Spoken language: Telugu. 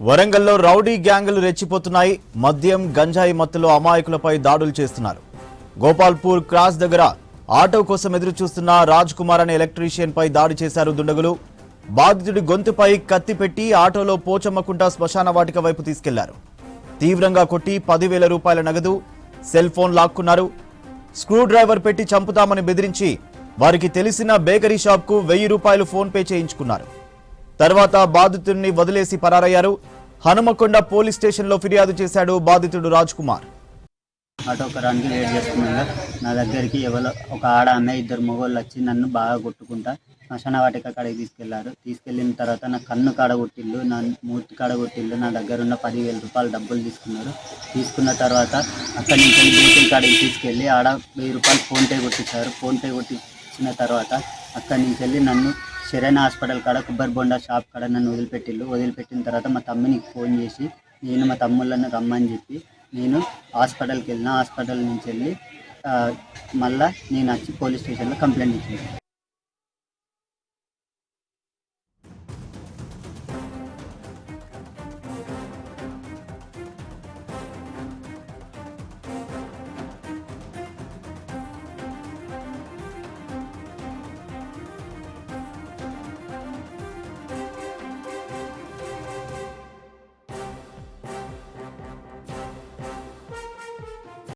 వరంగల్లో రౌడీ గ్యాంగులు రెచ్చిపోతున్నాయి. మద్యం గంజాయి మత్తులో అమాయకులపై దాడులు చేస్తున్నారు. గోపాల్పూర్ క్రాస్ దగ్గర ఆటో కోసం ఎదురు చూస్తున్న రాజ్ కుమార్ అనే ఎలక్ట్రీషియన్ పై దాడి చేశారు దుండగులు. బాధితుడి గొంతుపై కత్తి పెట్టి ఆటోలో పోచమ్మకుంట శ్మశాన వాటిక వైపు తీసుకెళ్లారు. తీవ్రంగా కొట్టి 10,000 రూపాయల నగదు, సెల్ ఫోన్ లాక్కున్నారు. స్క్రూ డ్రైవర్ పెట్టి చంపుతామని బెదిరించి వారికి తెలిసిన బేకరీ షాప్ కు 1000 రూపాయలు ఫోన్ పే చేయించుకున్నారు. తర్వాత బాధితుడిని వదిలేసి పరారయ్యారు. హనుమకొండ పోలీస్ స్టేషన్లో ఫిర్యాదు చేశాడు బాధితుడు రాజ్ కుమార్. ఆటోకరానికి వెయిట్ చేస్తున్నాగా నా దగ్గరికి ఎవరో ఒక ఆడ ఆమె ఇద్దరు మొగోళ్ళు వచ్చి నన్ను బాగా కొట్టుకుంటా శ్మశాన వాటిక కాడికి తీసుకెళ్ళిన తర్వాత నా కన్ను కాడ కొట్టిల్లు, నా మూతి కాడ కొట్టిల్లు. నా దగ్గర ఉన్న 10,000 రూపాయలు డబ్బులు తీసుకున్నారు. తీసుకున్న తర్వాత అక్కడి నుంచి బేకరీ కాడికి తీసుకెళ్ళి ఆడ 1000 రూపాయలు ఫోన్పే కొట్టించారు. ఫోన్పే కొట్టించిన తర్వాత అక్కడి నుంచి వెళ్ళి నన్ను శరణ్ హాస్పిటల్ కాడ కొబ్బరి బొండా షాప్ కాడ నన్ను వదిలిపెట్టిన తర్వాత మా తమ్మునికి ఫోన్ చేసి నేను మా తమ్ముళ్ళని రమ్మని చెప్పి నేను హాస్పిటల్కి వెళ్ళిన. హాస్పిటల్ నుంచి వెళ్ళి మళ్ళీ నేను వచ్చి పోలీస్ స్టేషన్లో కంప్లైంట్ ఇచ్చాను.